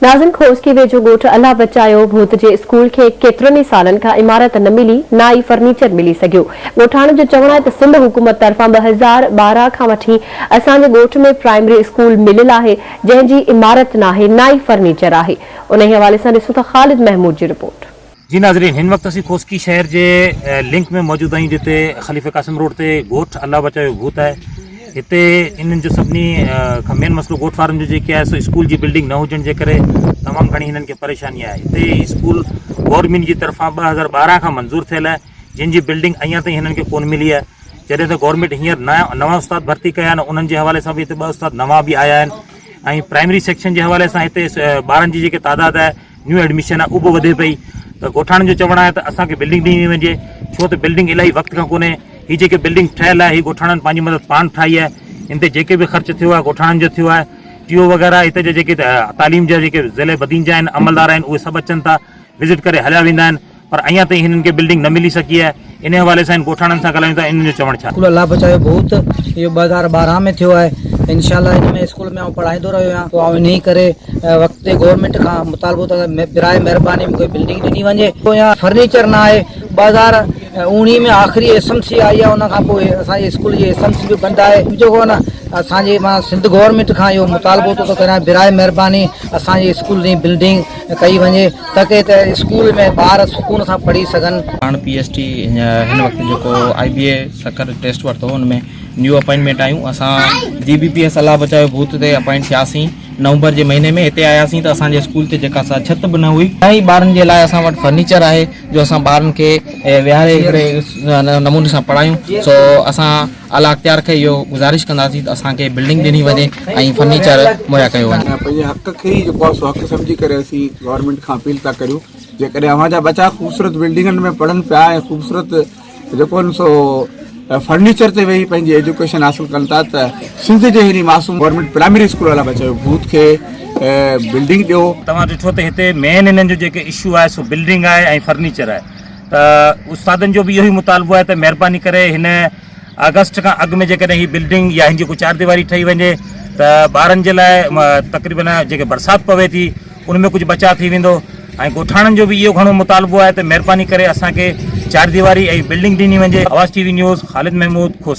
नाज़िन खोसकी वेझो ॻोठ अलाह बचायो भूत जे स्कूल खे केतिरनि सालनि खां इमारत न मिली ना ई फर्नीचर मिली सघियो। ॻोठाणे जो चवणु आहे त सिंध हुकूमत तरफ़ां 2012 खां वठी असांजे ॻोठ में प्राइमरी स्कूल मिलियल आहे जंहिंजी इमारत नाहे ना ई फर्नीचर आहे। उन हवाले सां ॾिसूं त ख़ालिद महमूद जी रिपोर्ट। जी नाज़रीन, हिन वक्त असीं खोसकी शहर के लिंक में मौजूद आहियूं जिते खलीफ़े कासिम रोड ते ॻोठ अल्लाह बचायो भूत है। हिते इन्हनि जो सभिनी खां मेन मसलो ॻोठ वारनि जो जेके आहे सो स्कूल जी बिल्डिंग न हुजण जे करे तमामु घणी हिननि खे परेशानी आहे। हिते स्कूल गवर्नमेंट जी तरफ़ां 2012 खां मंज़ूर थियल आहे जिन जी बिल्डिंग अञा ताईं हिननि खे कोन मिली आहे। जॾहिं त गवर्नमेंट हींअर नवां उस्ताद भर्ती कया आहिनि, उन्हनि जे हवाले सां बि हिते 2 उस्ताद नवां बि आया आहिनि ऐं प्राइमरी सेक्शन जे हवाले सां हिते ॿारनि जी जेके तादाद आहे न्यू एडमिशन आहे उहो वधे पई। त ॻोठाणनि जो चवणु आहे त असांखे बिल्डिंग ॾिनी वञे, छो त बिल्डिंग इलाही वक़्त खां कोन्हे। हीअ जेके बिल्डिंग ठहियल आहे हीअ ॻोठाणनि पंहिंजी मदद पाण ठाही आहे। इन ते जेके बि ख़र्च थियो आहे ॻोठाणनि जो थियो आहे। टीओ वग़ैरह हिते जा जेके तालीम जा जेके ज़िले बदीन जा आहिनि अमलदार आहिनि उहे सभु अचनि था, विज़िट करे हलिया वेंदा आहिनि, पर अञा ताईं हिननि खे बिल्डिंग न मिली सघी आहे। इन हवाले सां ॻोठाणनि सां ॻाल्हायूं था, इन्हनि जो चवणु छा? स्कूल अल्लाह बचायो भूत इहो 2012 में थियो आहे। इंशाल्लाह इन में स्कूल में पढ़ाईंदो रहियो आहियां। पोइ इन करे वक़्त ते गवर्नमेंट खां मुतालबो त बिराए महिरबानी मूंखे बिल्डिंग ॾिनी वञे। पोइ यहाँ फर्नीचर न आहे। 2019 में आख़िरी एसएमसी आई आहे, उन खां पोइ असांजे स्कूल जी एसएमसी बि बंदि आहे। जेको न असांजे मां सिंध गवर्नमेंट खां इहो मुतालबो थो करियां बिराए महिरबानी असांजे स्कूल जी बिल्डिंग कई वञे ताकी त स्कूल में ॿार सुकून सां पढ़ी सघनि। हाणे PST हिन वक़्तु जेको IBA सकर टेस्ट वरितो हुन में न्यू अपॉइंटमेंट आहियूं। असां GBPS अल्लाह बचायो भूत ते अपॉइंट थियासीं नवंबर जे महीने में। हिते आयासीं त असांजे स्कूल ते जेका असां छित बि न हुई ऐं ॿारनि जे लाइ असां वटि फर्नीचर आहे जो असां ॿारनि खे विहारे हिकिड़े नमूने सां पढ़ायूं। सो असां अला अख्तियार खे इहो गुज़ारिश कंदासीं त असांखे बिल्डिंग ॾिनी वञे ऐं फर्नीचर मुहैया कयो वञे। पंहिंजे हक़ खे ई जेको आहे सो हक़ सम्झी करे असीं गवर्नमेंट खां अपील था करियूं। जेकॾहिं अव्हांजा बचा ख़ूबसूरत बिल्डिंगनि में पढ़नि पिया ऐं ख़ूबसूरत जेको आहिनि सो फर्नीचर ते वेही पंहिंजी एजुकेशन हासिल कनि था त सिंध जे हिन मासूम गवर्नमेंट प्राइमरी स्कूल अल्लाह बचायो भूत खे बिल्डिंग ॾियो। तव्हां ॾिठो त हिते मेन हिननि जो जेके इशू आहे सो बिल्डिंग आहे ऐं फर्नीचर आहे। त उस्तादनि जो बि इहो ई मुतालबो आहे त महिरबानी करे हिन अगस्त खां अॻु में जेकॾहिं हीअ बिल्डिंग या हिन जेको 4 दीवारी ठही वञे त ॿारनि जे लाइ तक़रीबन जेके बरसाति पवे थी उनमें कुझु बचाव थी वेंदो। ऐं ॻोठाणनि जो बि इहो घणो मुतालबो आहे त महिरबानी करे असांखे 4 दीवारी ऐं बिल्डिंग ॾिनी वञे। आवाज़ TV न्यूज़, ख़ालिद महमूद, खोसकी।